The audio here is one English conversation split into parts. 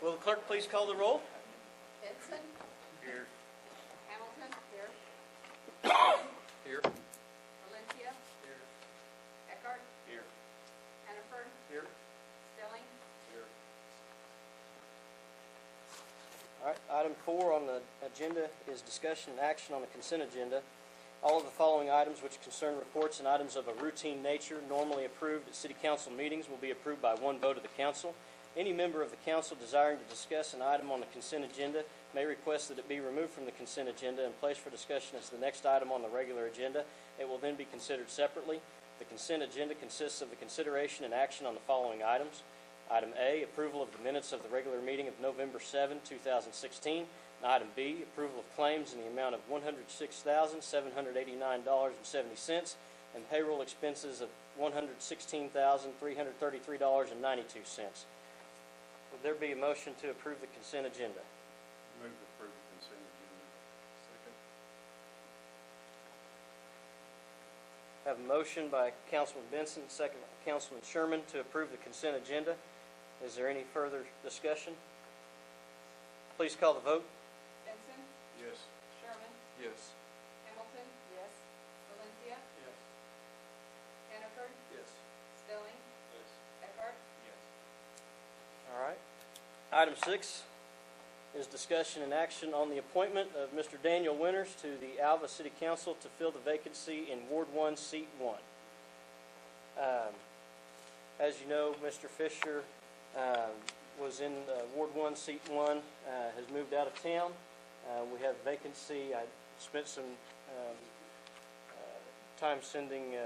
Will the clerk please call the roll? Benson. Here. Hamilton. Here. Here. Valencia. Here. Eckhart. Here. Hannaford. Here. Stelling. Here. All right, item 4 on the agenda is discussion and action on the consent agenda. All of the following items which concern reports and items of a routine nature normally approved at City Council meetings will be approved by one vote of the council. Any member of the council desiring to discuss an item on the consent agenda may request that it be removed from the consent agenda and placed for discussion as the next item on the regular agenda. It will then be considered separately. The consent agenda consists of the consideration and action on the following items. Item A, approval of the minutes of the regular meeting of November 7, 2016. And item B, approval of claims in the amount of $106,789.70 and payroll expenses of $116,333.92. Would there be a motion to approve the consent agenda? Move to approve the consent agenda. Second. I have a motion by Councilman Benson, second by Councilman Sherman to approve the consent agenda. Is there any further discussion? Please call the vote. Benson. Yes. Sherman. Yes. Hamilton. Yes. Valencia. Yes. Hannaford. Yes. Stelling. Yes. Eckhart. Yes. All right. Item 6 is discussion and action on the appointment of Mr. Daniel Winters to the Alva City Council to fill the vacancy in Ward 1, Seat 1. As you know, Mr. Fisher was in Ward 1, Seat 1, has moved out of town. We have a vacancy. I spent some time sending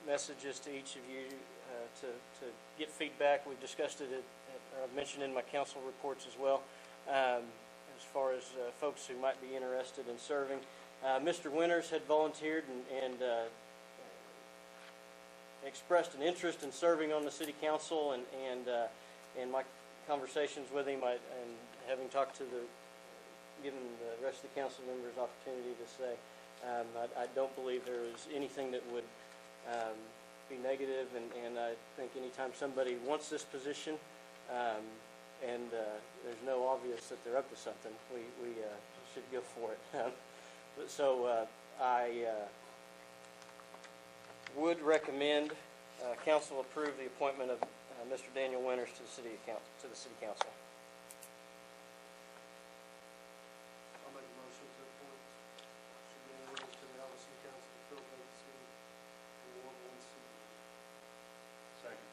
messages to each of you to get feedback. We've discussed it, I've mentioned in my council reports as well, as far as folks who might be interested in serving. Mr. Winters had volunteered and expressed an interest in serving on the city council, and my conversations with him, and having talked to given the rest of the council members opportunity to say, I don't believe there is anything that would be negative, and I think anytime somebody wants this position, and there's no obvious that they're up to something, we should go for it. So I would recommend council approve the appointment of Mr. Daniel Winters to the city council. I'll make a motion to appoint Mr. Daniel Winters to the Alva City Council to fill vacancy in Ward 1 seat. Second.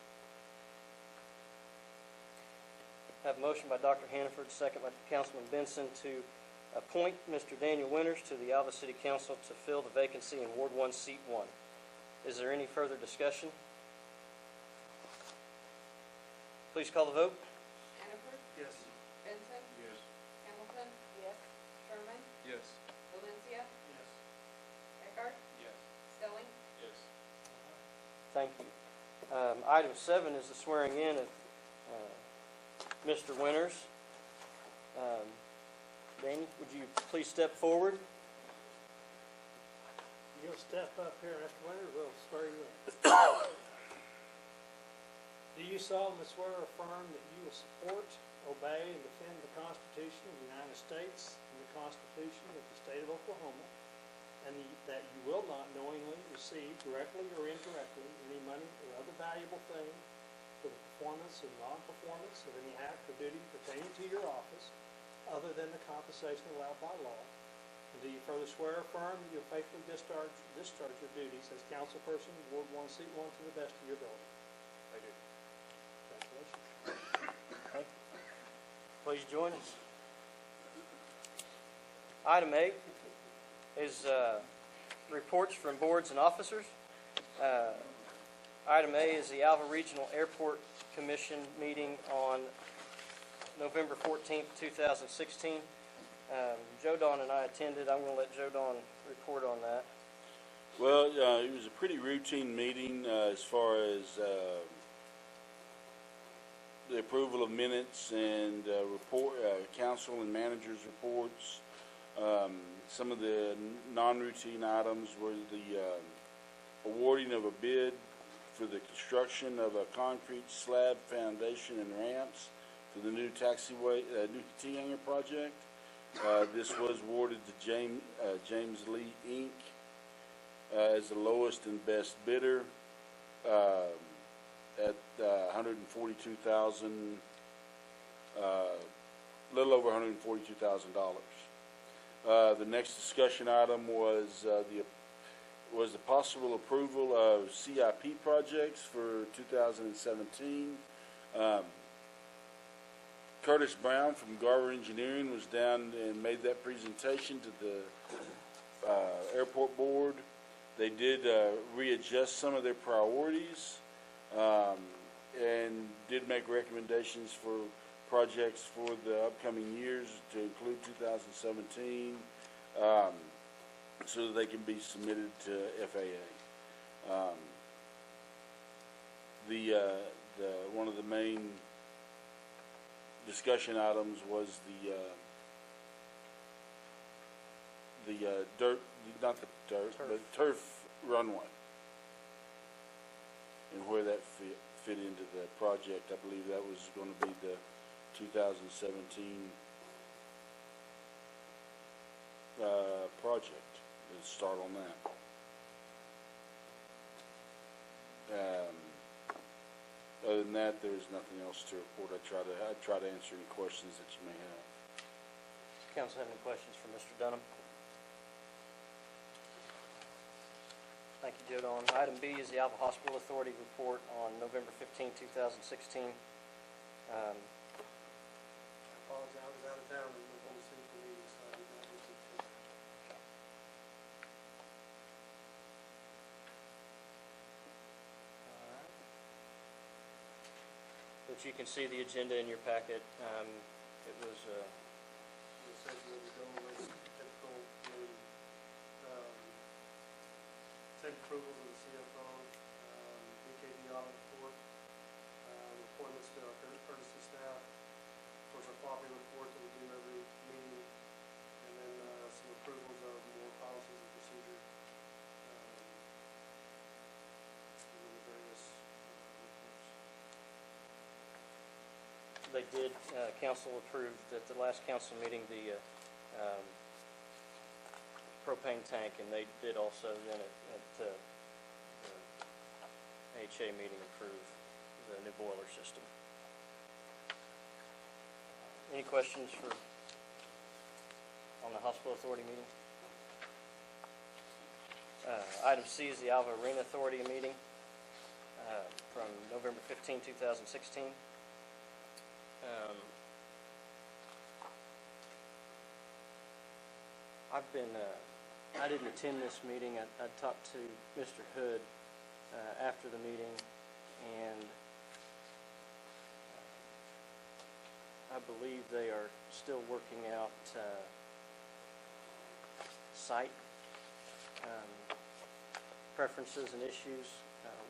I have a motion by Dr. Hannaford, second by Councilman Benson to appoint Mr. Daniel Winters to the Alva City Council to fill the vacancy in Ward 1, Seat 1. Is there any further discussion? Please call the vote. Hannaford. Yes. Benson. Yes. Hamilton. Yes. Sherman. Yes. Valencia. Yes. Eckhart. Yes. Stelling. Yes. Thank you. Item 7 is the swearing in of Mr. Winters. Danny, would you please step forward? You'll step up here, Mr. Winters, we'll swear you in. Do you solemnly swear or affirm that you will support, obey, and defend the Constitution of the United States and the Constitution of the State of Oklahoma, and that you will not knowingly receive, directly or indirectly, any money or other valuable thing for the performance or non-performance of any act or duty pertaining to your office, other than the compensation allowed by law? And do you further swear or affirm that you'll faithfully discharge your duties as councilperson, Ward 1, Seat 1, to the best of your ability? I do. Congratulations. Please join us. Item 8 is reports from boards and officers. Item A is the Alva Regional Airport Commission meeting on November 14th, 2016. Joe Don and I attended. I'm going to let Joe Don report on that. Well, it was a pretty routine meeting as far as the approval of minutes and council and managers' reports. Some of the non-routine items were the awarding of a bid for the construction of a concrete slab foundation and ramps for the new taxiway, new T-hanger project. This was awarded to James Lee Inc. As the lowest and best bidder at $142,000, little over $142,000. The next discussion item was the possible approval of CIP projects for 2017. Curtis Brown from Garver Engineering was down and made that presentation to the airport board. They did readjust some of their priorities and did make recommendations for projects for the upcoming years to include 2017 so that they can be submitted to FAA. One of the main discussion items was turf runway and where that fit into the project. I believe that was going to be the 2017 project. Let's start on that. Other than that, there's nothing else to report. I try to answer any questions that you may have. Does council have any questions for Mr. Dunham? Thank you, Joe Don. Item B is the Alva Hospital Authority report on November 15, 2016. Apologize, I was out of town in Oklahoma City for meetings, so I did not receive it. But you can see the agenda in your packet. It was, Essentially, we go over typical, take approval of the CFO, BKD audit report, appointments to our courtesy staff, of course, our property report that we do every meeting, and then some approvals of more policies and procedures, and then the various reports. they did, council approved at the last council meeting the propane tank, and they did also then at the HA meeting approve the new boiler system. Any questions on the hospital authority meeting? Item C is the Alva Arena Authority meeting from November 15, 2016. I didn't attend this meeting. I talked to Mr. Hood after the meeting, and I believe they are still working out site preferences and issues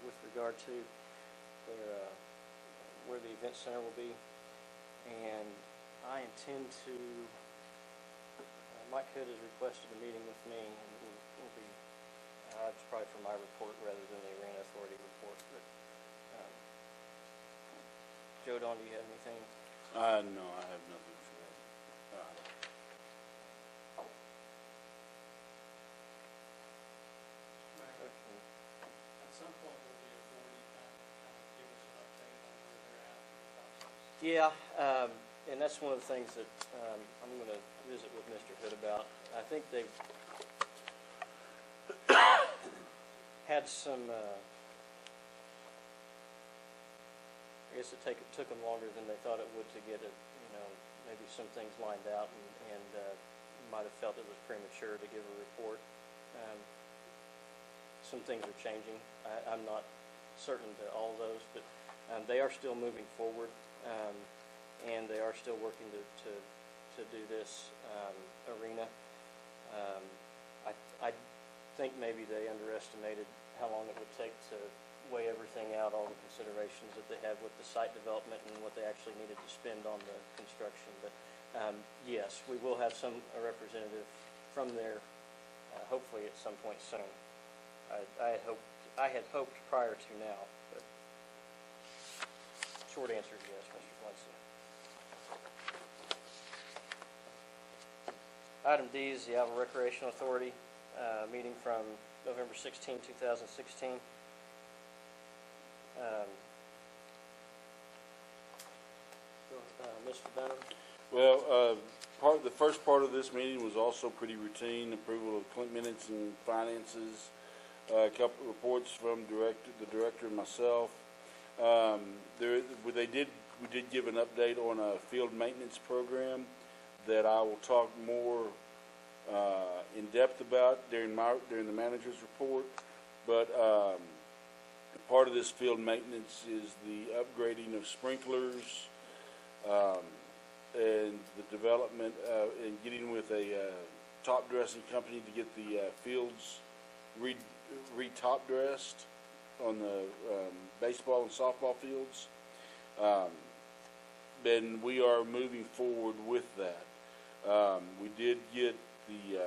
with regard to where the event center will be. And I intend to, Mike Hood has requested a meeting with me, and will be, it's probably for my report rather than the Arena Authority report, but Joe Don, do you have anything? No, I have nothing for that. At some point, will the authority kind of give us an update on where they're at in the process? Yeah, and that's one of the things that I'm going to visit with Mr. Hood about. I think they've had some, I guess it took them longer than they thought it would to get it, maybe some things lined out, and might have felt it was premature to give a report. Some things are changing. I'm not certain to all those, but they are still moving forward, and they are still working to do this arena. I think maybe they underestimated how long it would take to weigh everything out, all the considerations that they have with the site development and what they actually needed to spend on the construction. But yes, we will have a representative from there, hopefully at some point soon. I had hoped prior to now, but short answer is yes, Mr. Valencia. Item D is the Alva Recreational Authority, meeting from November 16, 2016. Mr. Dunham? Well, the first part of this meeting was also pretty routine, approval of Clint minutes and finances, a couple reports from the director and myself. We did give an update on a field maintenance program that I will talk more in depth about during the manager's report. But part of this field maintenance is the upgrading of sprinklers, and the development and getting with a top dressing company to get the fields re-top dressed on the baseball and softball fields. And we are moving forward with that. We did get the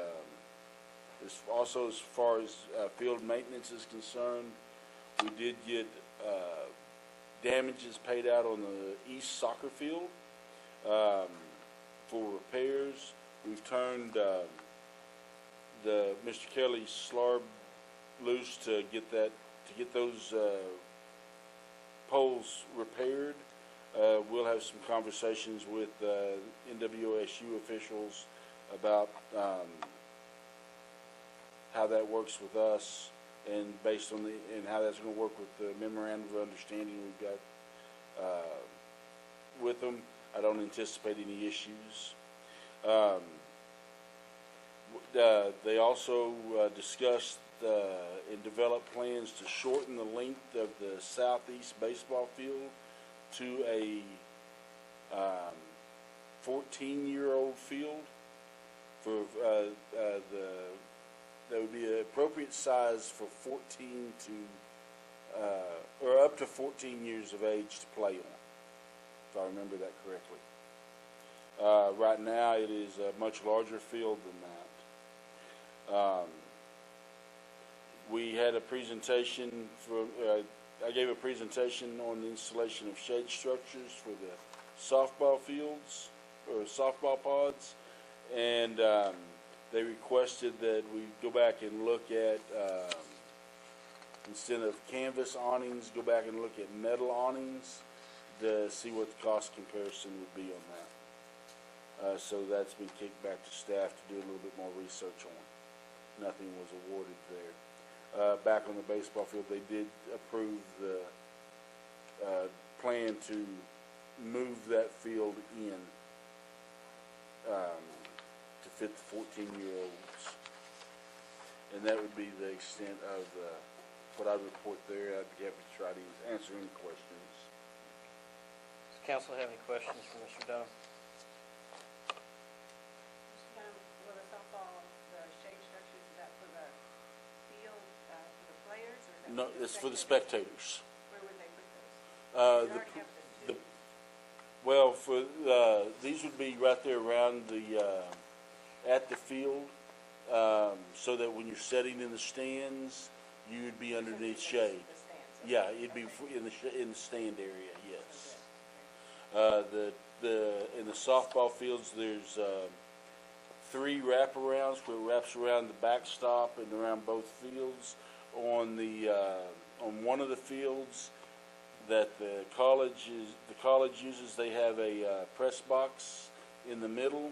also as far as field maintenance is concerned, we did get damages paid out on the east soccer field for repairs. We've turned Mr. Kelly's slarb loose to get those poles repaired. We'll have some conversations with NWOSU officials about how that works with us, and based on and how that's going to work with the memorandum of understanding we've got with them. I don't anticipate any issues. They also discussed and developed plans to shorten the length of the southeast baseball field to a 14-year-old field for that would be an appropriate size for 14 to or up to 14 years of age to play on, if I remember that correctly. Right now it is a much larger field than that. We had a presentation for I gave a presentation on the installation of shade structures for the softball fields or softball pods, and they requested that we go back and look at instead of canvas awnings, go back and look at metal awnings to see what the cost comparison would be on that. So that's been kicked back to staff to do a little bit more research on. Nothing was awarded there. Back on the baseball field, they did approve the plan to move that field in to fit the 14-year-olds. And that would be the extent of what I report there. I'd be happy to try to answer any questions. Does the council have any questions for Mr. Dunham? Mr. Dunham, will the softball, the shade structures, is that for the field, for the players, or is that No, it's for the spectators. Where would they put those? You already have the two. Well, for these would be right there around the at the field, so that when you're sitting in the stands, you would be underneath shade. The stands, okay. Yeah, it'd be in the stand area. Yes. In the softball fields, there's 3 wraparounds where it wraps around the backstop and around both fields. On one of the fields that the college uses, they have a press box in the middle,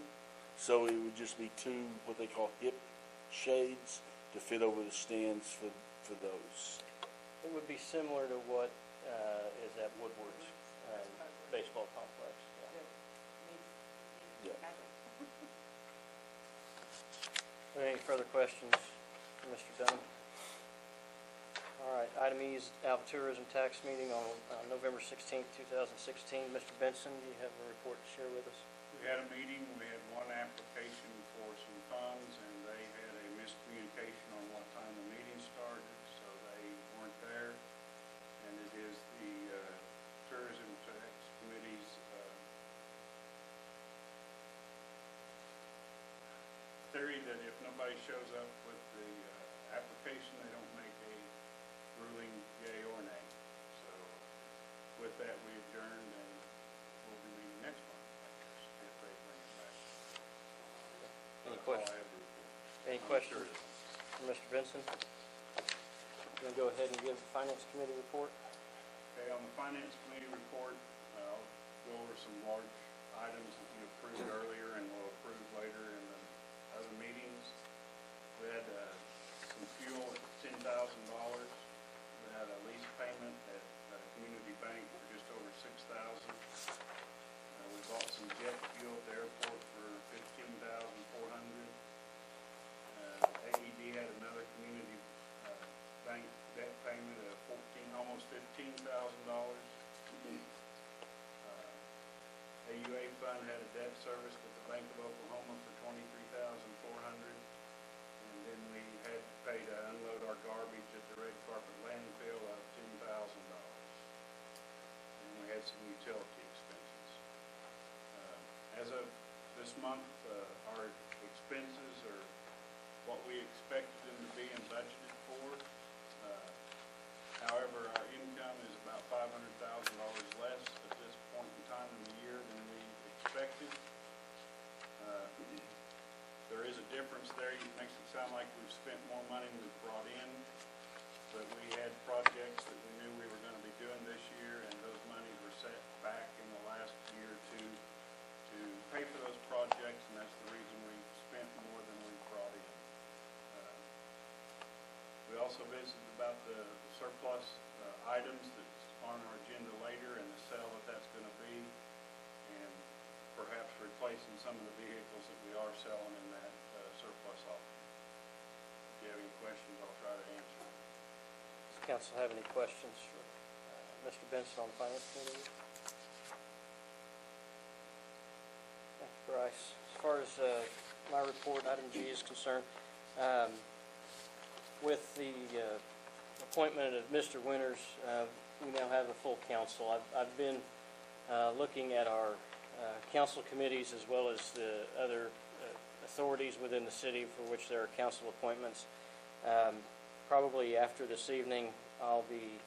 so it would just be 2 what they call hip shades to fit over the stands for those. It would be similar to what is at Woodward's baseball complex. Yeah. Any further questions for Mr. Dunham? All right, item E is Alva Tourism Tax Meeting on November 16th, 2016. Mr. Benson, do you have a report to share with us? We had a meeting, we had one application for some funds, and they had a miscommunication on what time the meeting started, so they weren't there. And it is the Tourism Tax Committee's theory that if nobody shows up with the application, they don't make a ruling yea or nay. So with that, we adjourn, and we'll be meeting next month, I guess, if they bring it back. Any questions? Any questions for Mr. Benson? You want to go ahead and give the Finance Committee report? Okay, on the Finance Committee report, I'll go over some large items that you approved earlier and will approve later in the other meetings. We had some fuel at $10,000. We had a lease payment at Community Bank for just over $6,000. We bought some jet fuel at the airport for $15,400. AED had another community bank debt payment of almost $15,000. AUA fund had a debt service with the Bank of Oklahoma for $23,400. And then we had to pay to unload our garbage at the Red Carpet landfill of $10,000. And we had some utility expenses. As of this month, our expenses are what we expected them to be and budgeted for. However, our income is about $500,000 less at this point in time in the year than we expected. There is a difference there. It makes it sound like we've spent more money than we've brought in, but we had projects that we knew we were going to be doing this year, and those monies were set back in the last year or two to pay for those projects, and that's the reason we spent more than we brought in. We also visited about the surplus items that's on our agenda later and the sale that's going to be, and perhaps replacing some of the vehicles that we are selling in that surplus auction. If you have any questions, I'll try to answer. Does council have any questions for Mr. Benson on the Finance Committee? Thank you, Bryce. As far as my report, item G is concerned, with the appointment of Mr. Winters, we now have a full council. I've been looking at our council committees as well as the other authorities within the city for which there are council appointments. Probably after this evening, I'll be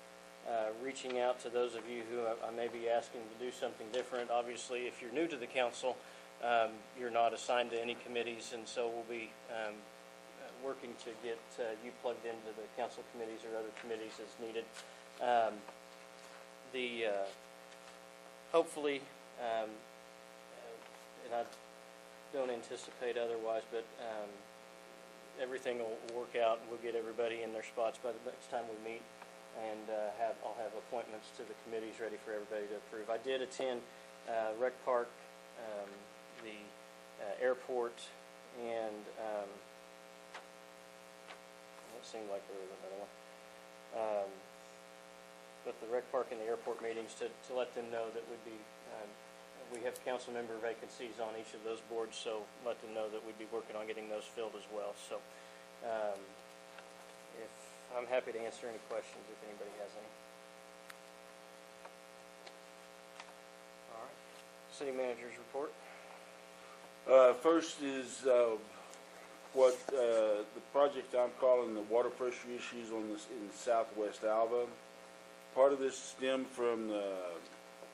reaching out to those of you who I may be asking to do something different. Obviously, if you're new to the council, you're not assigned to any committees, and so we'll be working to get you plugged into the council committees or other committees as needed. Hopefully, and I don't anticipate otherwise, but everything will work out and we'll get everybody in their spots by the next time we meet, and I'll have appointments to the committees ready for everybody to approve. I did attend Rec Park, the airport, and it seemed like there was another one. But the Rec Park and the airport meetings to let them know that we have council member vacancies on each of those boards, so let them know that we'd be working on getting those filled as well. So if I'm happy to answer any questions if anybody has any. All right. City Manager's report. First is what the project I'm calling the water pressure issues in southwest Alva. Part of this stemmed from the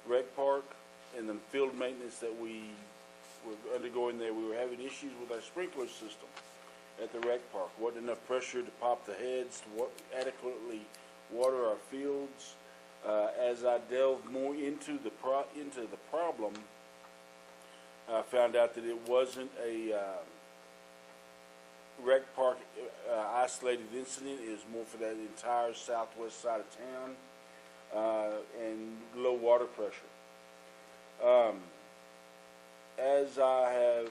rec park and the field maintenance that we were undergoing there. We were having issues with our sprinkler system at the rec park. Wasn't enough pressure to pop the heads to adequately water our fields. As I delved more into the problem, I found out that it wasn't a rec park isolated incident. It was more for that entire southwest side of town, and low water pressure. As I have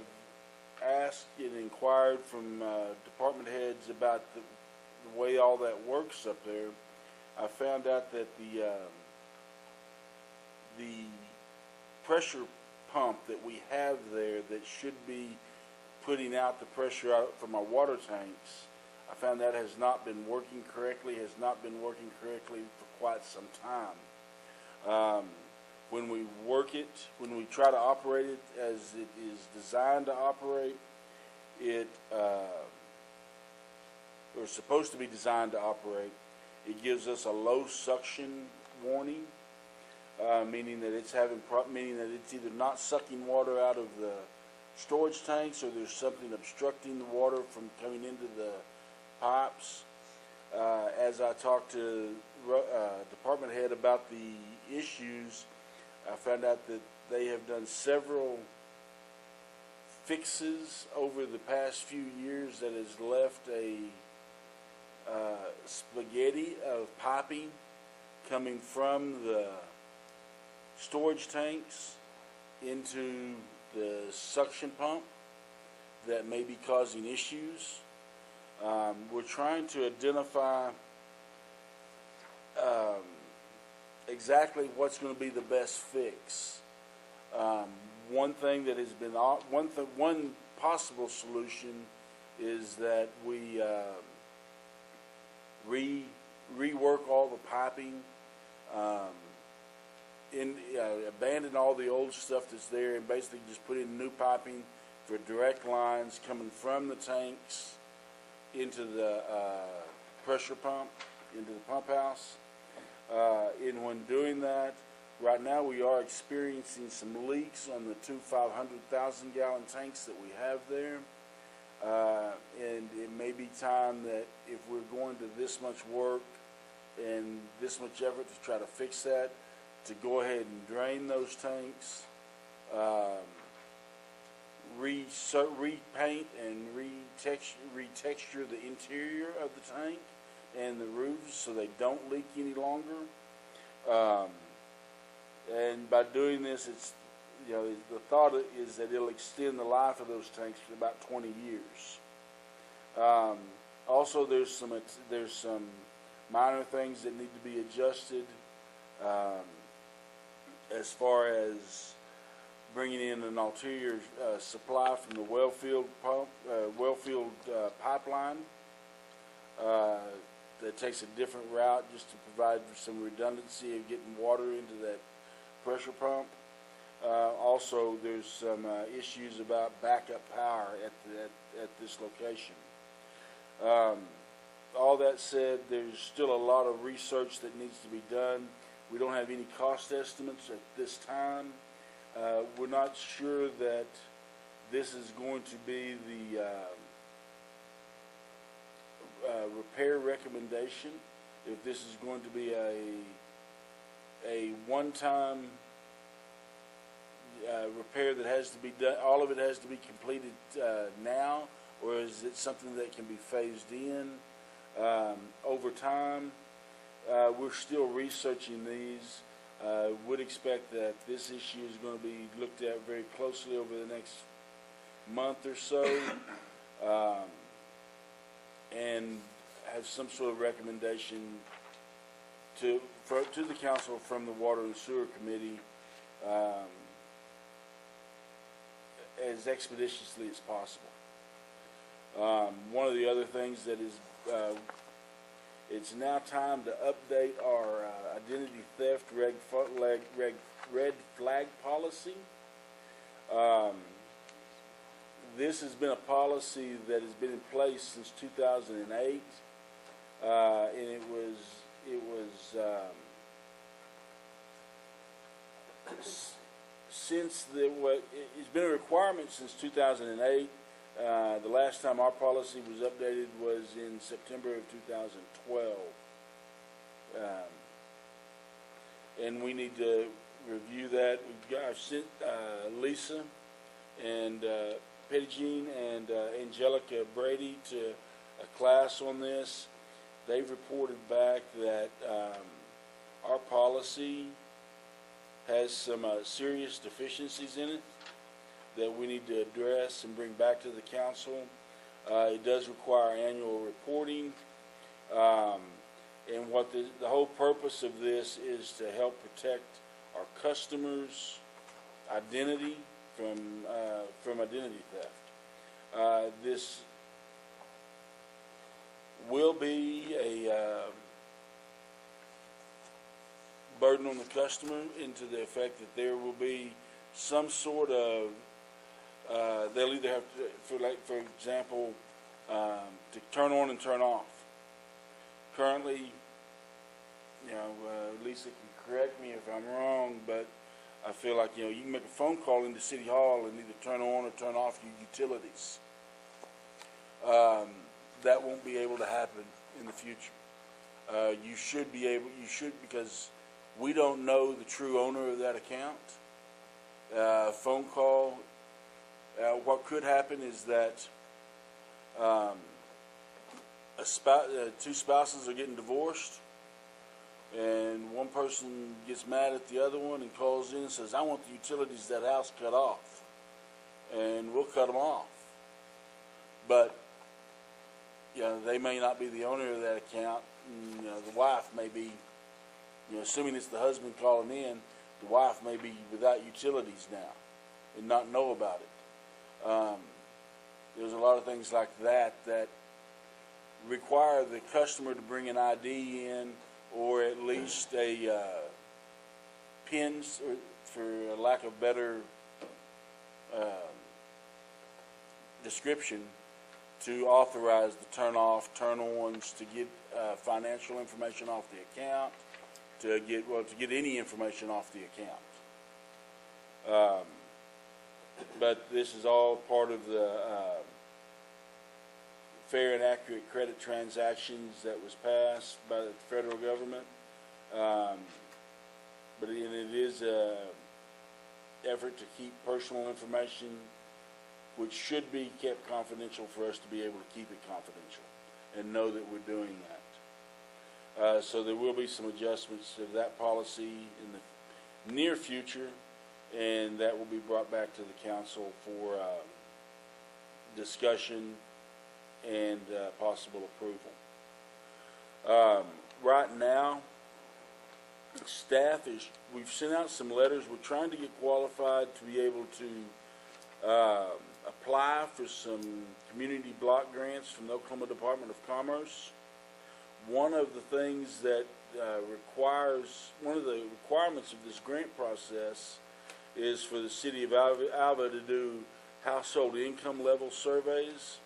asked and inquired from department heads about the way all that works up there, I found out that the pressure pump that we have there that should be putting out the pressure out from our water tanks, I found that has not been working correctly, for quite some time. When we work it, when we try to operate it as it is designed to operate, or supposed to be designed to operate, it gives us a low suction warning, meaning that it's either not sucking water out of the storage tanks, or there's something obstructing the water from coming into the pipes. As I talked to department head about the issues, I found out that they have done several fixes over the past few years that has left a spaghetti of piping coming from the storage tanks into the suction pump that may be causing issues. We're trying to identify exactly what's going to be the best fix. One thing that has been one possible solution is that we rework all the piping, abandon all the old stuff that's there, and basically just put in new piping for direct lines coming from the tanks into the pressure pump, into the pump house. And when doing that, right now we are experiencing some leaks on the two 500,000 gallon tanks that we have there. And it may be time that if we're going to this much work and this much effort to try to fix that, to go ahead and drain those tanks, repaint and retexture the interior of the tank and the roofs so they don't leak any longer. And by doing this, it's, you know, the thought is that it'll extend the life of those tanks for about 20 years. Also, there's some minor things that need to be adjusted as far as bringing in an ulterior supply from the wellfield pipeline that takes a different route just to provide some redundancy of getting water into that pressure pump. Also, there's some issues about backup power at this location. All that said, there's still a lot of research that needs to be done. We don't have any cost estimates at this time. We're not sure that this is going to be the repair recommendation. If this is going to be a one-time repair that has to be done, all of it has to be completed now, or is it something that can be phased in over time? We're still researching these. Would expect that this issue is going to be looked at very closely over the next month or so, and have some sort of recommendation to the council from the Water and Sewer Committee as expeditiously as possible. One of the other things that is it's now time to update our identity theft red flag policy. This has been a policy that has been in place since 2008, and it was since it's been a requirement since 2008. The last time our policy was updated was in September of 2012. And we need to review that. I've sent Lisa and Petty Jean and Angelica Brady to a class on this. They've reported back that our policy has some serious deficiencies in it that we need to address and bring back to the council. It does require annual reporting, and what the whole purpose of this is to help protect our customers' identity from identity theft. This will be a burden on the customer, into the effect that there will be some sort of they'll either have to, for example, to turn on and turn off. Currently, Lisa can correct me if I'm wrong, but I feel like, you can make a phone call into City Hall and either turn on or turn off your utilities. That won't be able to happen in the future. You should, because we don't know the true owner of that account. Phone call, what could happen is that two spouses are getting divorced, and one person gets mad at the other one and calls in and says, I want the utilities of that house cut off, and we'll cut them off. But they may not be the owner of that account. And, the wife may be, assuming it's the husband calling in, the wife may be without utilities now and not know about it. There's a lot of things like that require the customer to bring an ID in, or at least a PIN, for lack of better description, to authorize the turn-off, turn-ons, to get financial information off the account, to get any information off the account. But this is all part of the Fair and Accurate Credit Transactions that was passed by the federal government. But it is an effort to keep personal information, which should be kept confidential, for us to be able to keep it confidential and know that we're doing that. So there will be some adjustments to that policy in the near future, and that will be brought back to the council for discussion and possible approval. Right now, we've sent out some letters. We're trying to get qualified to be able to apply for some community block grants from the Oklahoma Department of Commerce. One of the things that one of the requirements of this grant process is for the city of Alva to do household income level surveys.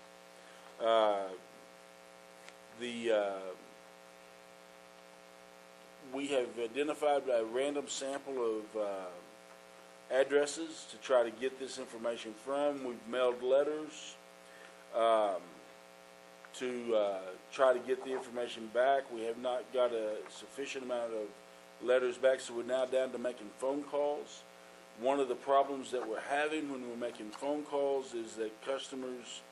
We have identified a random sample of addresses to try to get this information from. We've mailed letters to try to get the information back. We have not got a sufficient amount of letters back, so we're now down to making phone calls. One of the problems that we're having when we're making phone calls is that customers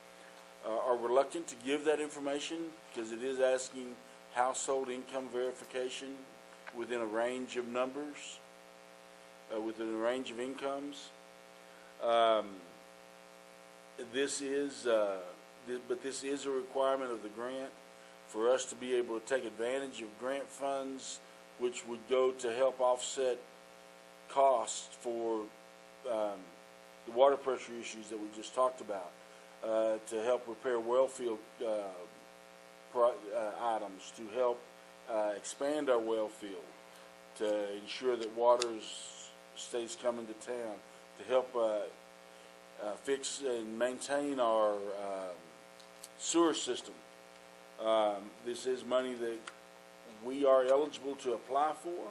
are reluctant to give that information, because it is asking household income verification within a range of numbers, within a range of incomes. This is a requirement of the grant for us to be able to take advantage of grant funds, which would go to help offset costs for the water pressure issues that we just talked about, to help repair well field items, to help expand our well field, to ensure that water stays coming to town, to help fix and maintain our sewer system. This is money that we are eligible to apply for,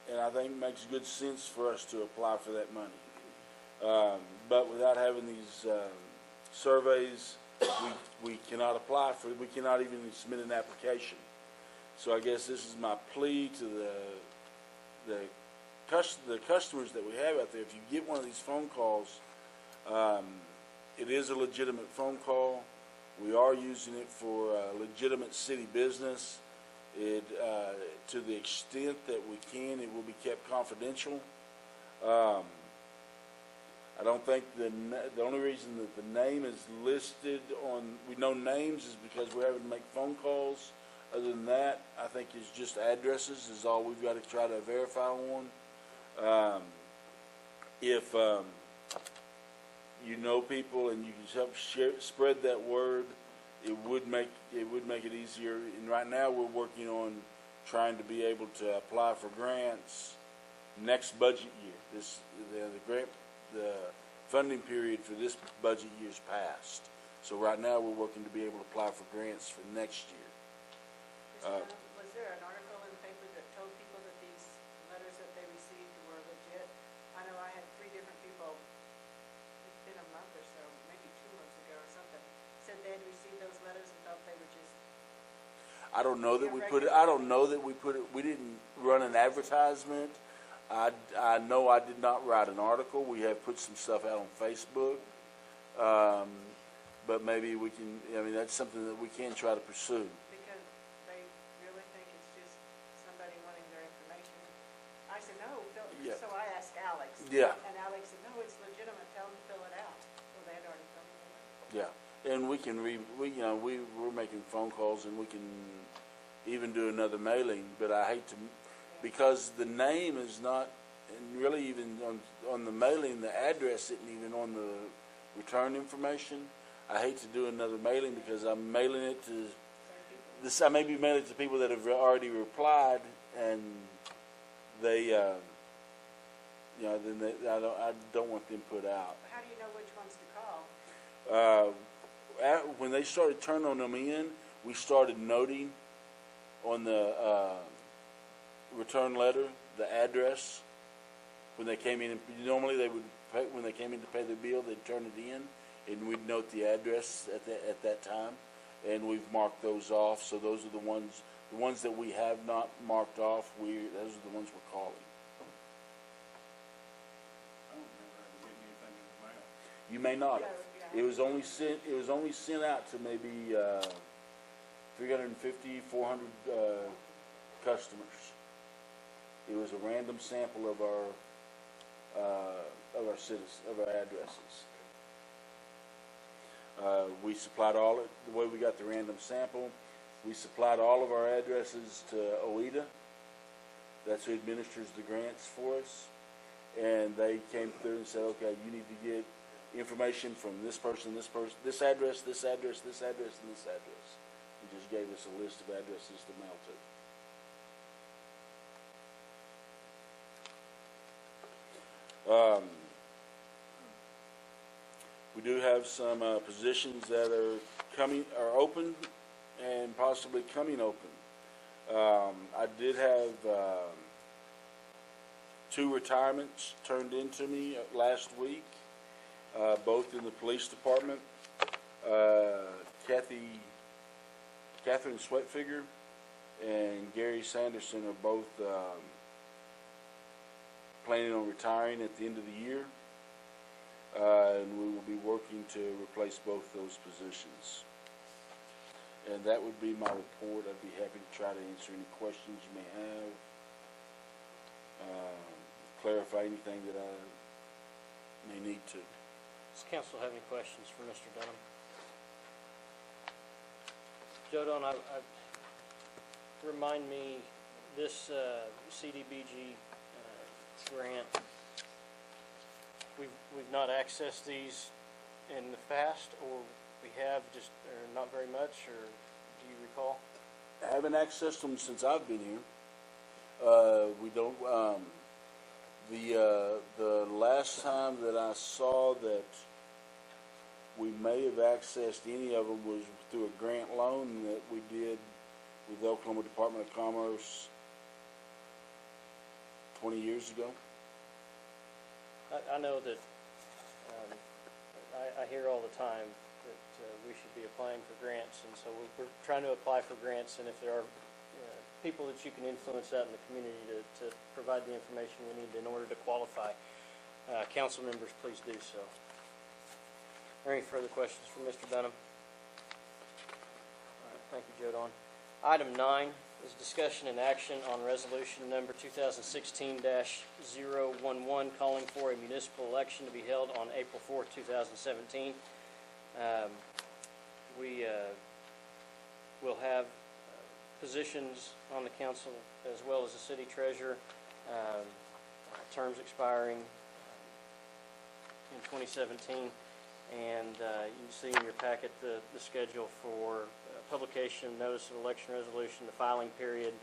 and I think it makes good sense for us to apply for that money. But without having these surveys, we cannot apply for it. We cannot even submit an application. So I guess this is my plea to the customers that we have out there. If you get one of these phone calls, it is a legitimate phone call. We are using it for legitimate city business. To the extent that we can, it will be kept confidential. I don't think the only reason that the name is listed we know names is because we're having to make phone calls. Other than that, I think it's just addresses is all we've got to try to verify on. If you know people and you can help spread that word, it would make it easier. And right now we're working on trying to be able to apply for grants next budget year. The funding period for this budget year is passed. So right now we're working to be able to apply for grants for next year. Was there an article in the paper that told people that these letters that they I don't know that we put it, we didn't run an advertisement. I know I did not write an article. We have put some stuff out on Facebook. But maybe we can, I mean, that's something that we can try to pursue. Because they really think it's just somebody wanting their information. I said, no, fill it. Yeah. So I asked Alex. Yeah. And Alex said, no, it's legitimate, tell them to fill it out. Well, they had already filled it out. Yeah, and we can we're making phone calls, and we can even do another mailing, but I hate to, because the name is not, and really even on the mailing, the address isn't even on the return information. I hate to do another mailing because I'm mailing it to this. I may be mailing it to people that have already replied, and they, then I don't want them put out. How do you know which ones to call? When they started turning them in, we started noting on the return letter the address. When they came in, and normally they would pay, when they came in to pay the bill, they'd turn it in, and we'd note the address at that time, and we've marked those off. So those are the ones that we have not marked off. Those are the ones we're calling. I don't remember ever getting anything in the mail. You may not have. Yeah. It was only sent out to maybe 350, 400 customers. It was a random sample of our addresses. We supplied the way we got the random sample. We supplied all of our addresses to OEDA. That's who administers the grants for us. And they came through and said, okay, you need to get information from this person, this address, this address, this address, and this address. He just gave us a list of addresses to mail to. We do have some positions that are open and possibly coming open. I did have 2 retirements turned into me last week, both in the police department. Catherine Sweatfigure and Gary Sanderson are both planning on retiring at the end of the year, and we will be working to replace both those positions. And that would be my report. I'd be happy to try to answer any questions you may have, clarify anything that I may need to. Does council have any questions for Mr. Dunham? Joe Don, remind me, this CDBG grant, we've not accessed these in the past, or we have just, or not very much, or do you recall? I haven't accessed them since I've been here. We don't, the last time that I saw that we may have accessed any of them was through a grant loan that we did with the Oklahoma Department of Commerce 20 years ago. I know that, I hear all the time that we should be applying for grants, and so we're trying to apply for grants, and if there are people that you can influence out in the community to provide the information we need in order to qualify, council members, please do so. Are there any further questions for Mr. Dunham? All right, thank you, Joe Don. Item 9 is discussion and action on resolution number 2016-011, calling for a municipal election to be held on April 4th, 2017. We will have positions on the council as well as the city treasurer, terms expiring in 2017. And you can see in your packet the schedule for publication, notice of election resolution, the filing period,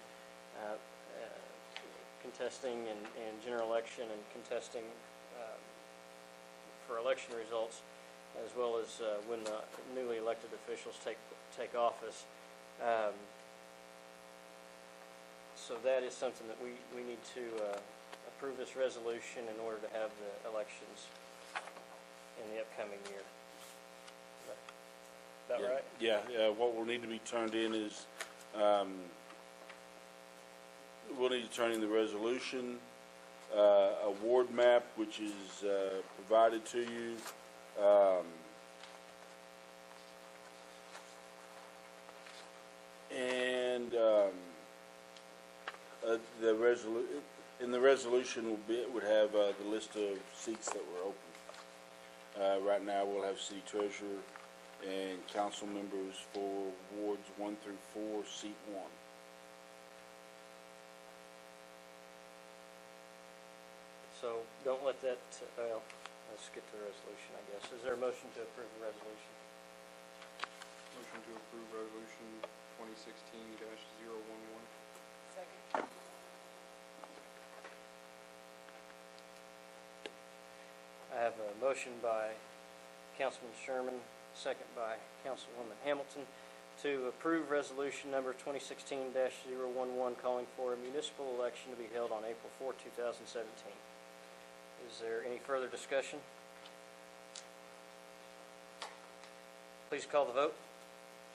contesting and general election, and contesting for election results, as well as when the newly elected officials take office. So that is something that we need to approve this resolution in order to have the elections in the upcoming year. Is that right? Yeah, what will need to be turned in is We'll need to turn in the resolution, a ward map, which is provided to you. And in the resolution would have the list of seats that were open. Right now, we'll have city treasurer and council members for wards 1 through 4, seat 1. So don't let that, well, let's get to the resolution, I guess. Is there a motion to approve the resolution? Motion to approve resolution 2016-011. Second. I have a motion by Councilman Sherman, second by Councilwoman Hamilton, to approve resolution number 2016-011, calling for a municipal election to be held on April 4, 2017. Is there any further discussion? Please call the vote.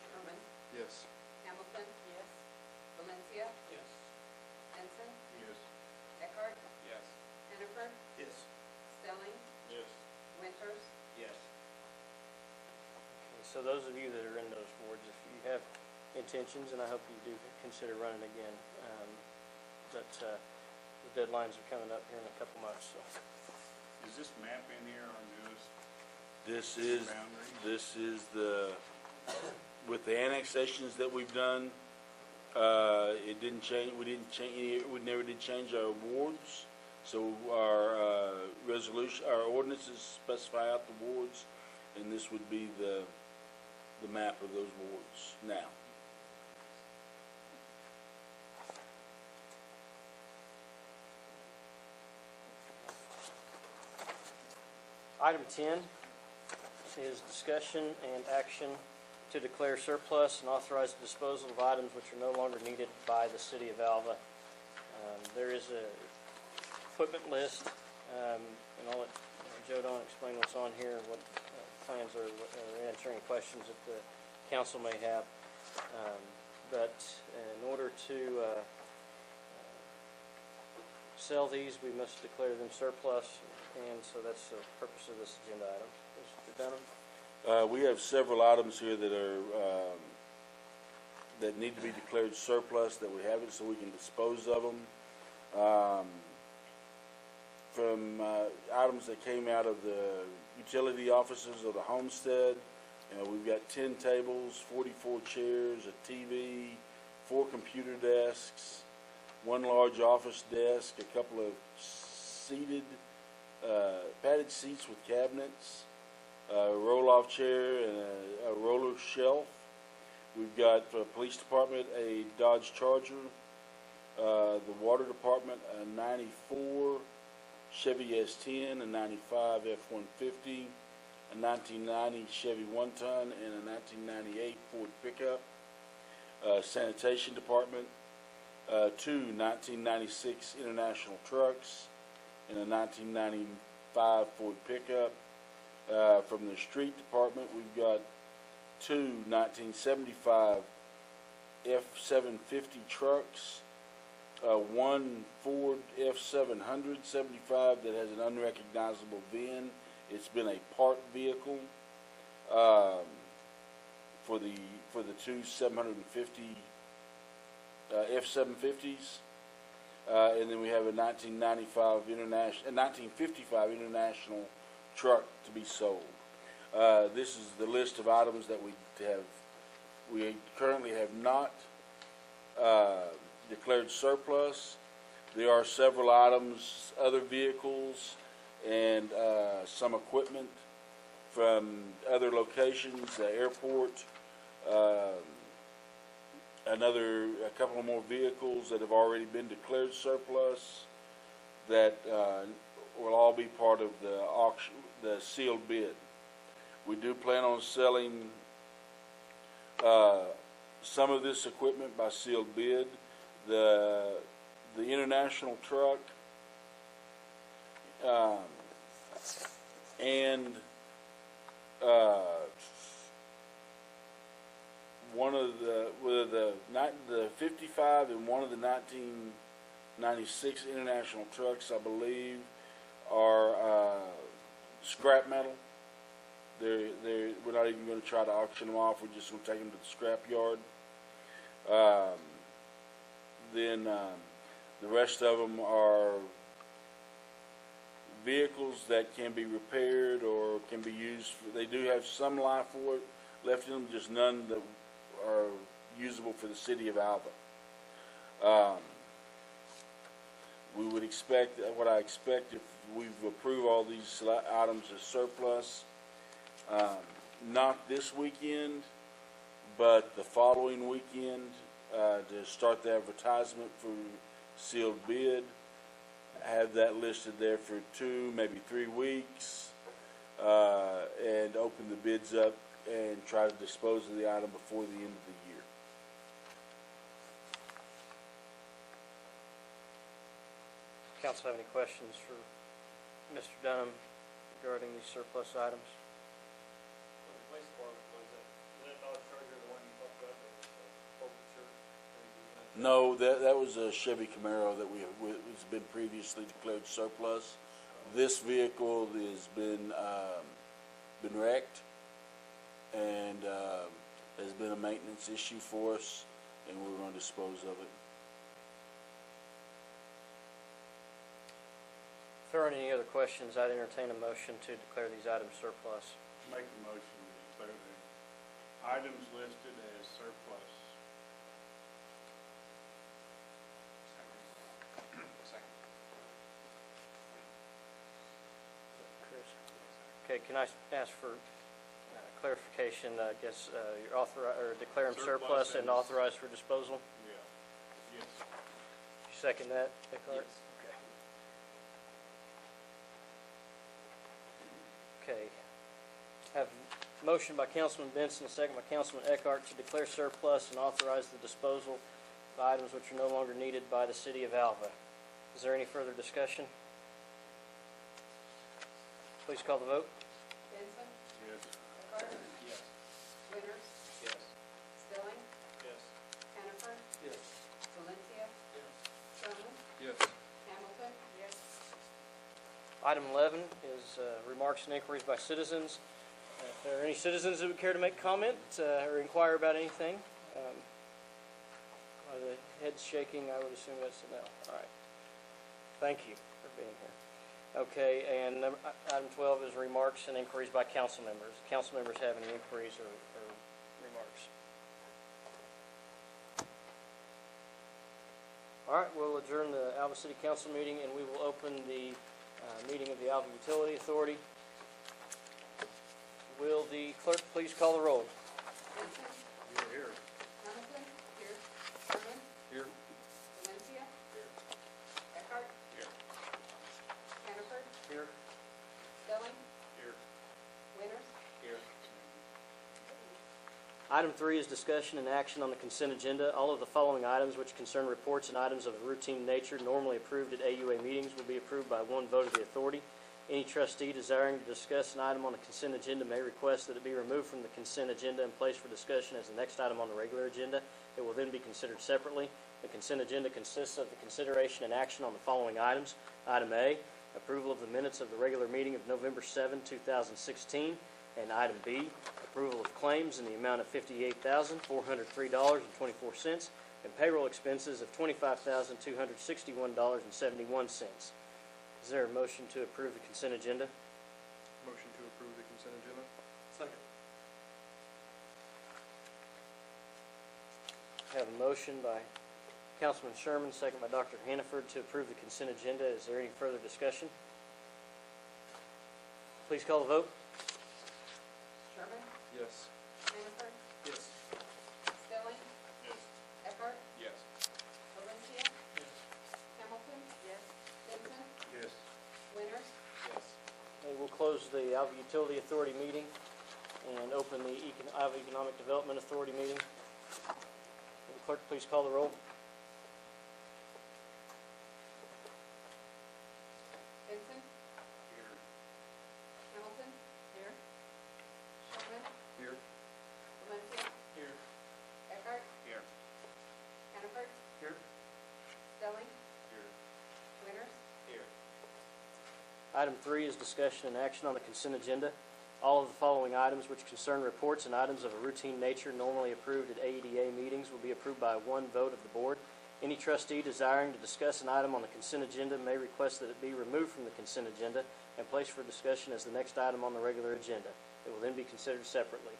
Sherman? Yes. Hamilton? Yes. Valencia? Yes. Benson? Yes. Eckhart? Yes. Hannaford? Yes. Stelling? Yes. Winters? Yes. So those of you that are in those wards, if you have intentions, and I hope you do consider running again, but the deadlines are coming up here in a couple months, so. Is this map in here our newest boundary? This is the, with the annexations that we've done, it didn't change, we never did change our wards. So our our ordinances specify out the wards, and this would be the map of those wards now. Item 10 is discussion and action to declare surplus and authorize the disposal of items which are no longer needed by the city of Alva. There is a equipment list, and I'll let Joe Don explain what's on here, what plans are, answer any questions that the council may have. But in order to sell these, we must declare them surplus, and so that's the purpose of this agenda item. Mr. Dunham? We have several items here that are, that need to be declared surplus, that we haven't, so we can dispose of them. From items that came out of the utility offices of the homestead, we've got 10 tables, 44 chairs, a TV, 4 computer desks, 1 large office desk, a couple of seated, padded seats with cabinets, a roll-off chair, and a roller shelf. We've got for the police department a Dodge Charger, the water department a 94 Chevy S10, a 95 F-150, a 1990 Chevy 1-ton, and a 1998 Ford pickup. Sanitation department, 2 1996 International trucks, and a 1995 Ford pickup. From the street department, we've got 2 1975 F-750 trucks, 1 Ford F-700 75 that has an unrecognizable VIN. It's been a part vehicle for the 2 750 F-750s. And then we have a 1955 International truck to be sold. This is the list of items that we currently have not declared surplus. There are several items, other vehicles, and some equipment from other locations, the airport, a couple more vehicles that have already been declared surplus that will all be part of the auction, the sealed bid. We do plan on selling some of this equipment by sealed bid. The International truck and one of the 55 and one of the 1996 International trucks, I believe, are scrap metal. We're not even going to try to auction them off. We're just going to take them to the scrap yard. Then the rest of them are vehicles that can be repaired or can be used. They do have some life for it left in them, just none that are usable for the city of Alva. We would expect, what I expect if we've approved all these items as surplus, not this weekend, but the following weekend, to start the advertisement for sealed bid, have that listed there for 2, maybe 3 weeks, and open the bids up and try to dispose of the item before the end of the year. Council have any questions for Mr. Dunham regarding these surplus items? The police department, was that Dodge Charger, the one you talked about, the forfeiture? No, that was a Chevy Camaro that has been previously declared surplus. This vehicle has been wrecked and has been a maintenance issue for us, and we're going to dispose of it. If there aren't any other questions, I'd entertain a motion to declare these items surplus. Make the motion to declare the items listed as surplus. Second. Chris? Okay, can I ask for clarification? I guess you're declare them surplus and authorized for disposal? Yeah. Yes. You second that, Eckhart? Okay. Okay. Have a motion by Councilman Benson, a second by Councilman Eckhart to declare surplus and authorize the disposal of items which are no longer needed by the city of Alva. Is there any further discussion? Please call the vote. Benson. Yes. Eckhart. Yes. Winters. Yes. Stelling. Yes. Hannaford. Yes. Valencia. Sherman. Yes. Hamilton. Yes. Item 11 is remarks and inquiries by citizens. If there are any citizens that would care to make comment or inquire about anything, by the heads shaking, I would assume that's a no. All right. Thank you for being here. Okay, and item 12 is remarks and inquiries by council members. Council members have any inquiries or remarks? All right, we'll adjourn the Alva City Council meeting, and we will open the meeting of the Alva Utility Authority. Will the clerk please call the roll? Benson. You're here. Hamilton. Here. Sherman. Here. Valencia. Here. Eckhart. Here. Hannaford. Here. Stelling. Here. Winters. Here. Item 3 is discussion and action on the consent agenda. All of the following items which concern reports and items of a routine nature normally approved at AUA meetings will be approved by one vote of the authority. Any trustee desiring to discuss an item on the consent agenda may request that it be removed from the consent agenda and placed for discussion as the next item on the regular agenda. It will then be considered separately. The consent agenda consists of the consideration and action on the following items. Item A, approval of the minutes of the regular meeting of November 7, 2016. And item B, approval of claims in the amount of $58,403.24 and payroll expenses of $25,261.71. Is there a motion to approve the consent agenda? Motion to approve the consent agenda? Second. I have a motion by Councilman Sherman, second by Dr. Hannaford to approve the consent agenda. Is there any further discussion? Please call the vote. Sherman. Yes. Hannaford. Yes. Stelling. Yes. Eckhart. Yes. Valencia. Yes. Hamilton. Yes. Benson. Yes. Winters. Yes. Okay, we'll close the Alva Utility Authority meeting and open the Alva Economic Development Authority meeting. Will the clerk please call the roll? Benson. Here. Hamilton. Here. Sherman. Here. Valencia. Here. Item 3 is discussion and action on the consent agenda. All of the following items which concern reports and items of a routine nature normally approved at AEDA meetings will be approved by one vote of the board. Any trustee desiring to discuss an item on the consent agenda may request that it be removed from the consent agenda and placed for discussion as the next item on the regular agenda. It will then be considered separately.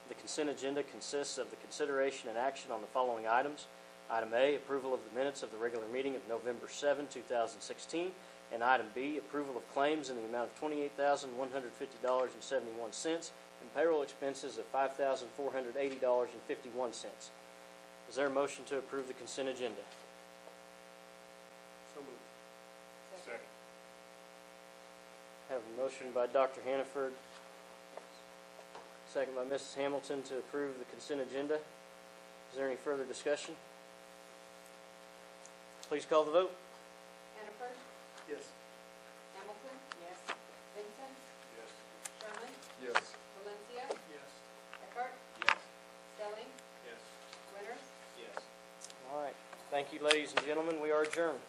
The consent agenda consists of the consideration and action on the following items. Item A, approval of the minutes of the regular meeting of November 7, 2016. And item B, approval of claims in the amount of $28,150.71 and payroll expenses of $5,480.51. Is there a motion to approve the consent agenda? So moved. Second. Have a motion by Dr. Hannaford, second by Mrs. Hamilton to approve the consent agenda. Is there any further discussion? Please call the vote. Hannaford, Yes. Hamilton, Yes. Vincent, Yes. Sherman, Yes. Valencia, Yes. Eckhart, Yes. Stelling, Yes. Winters. Yes. All right. Thank you, ladies and gentlemen. We are adjourned.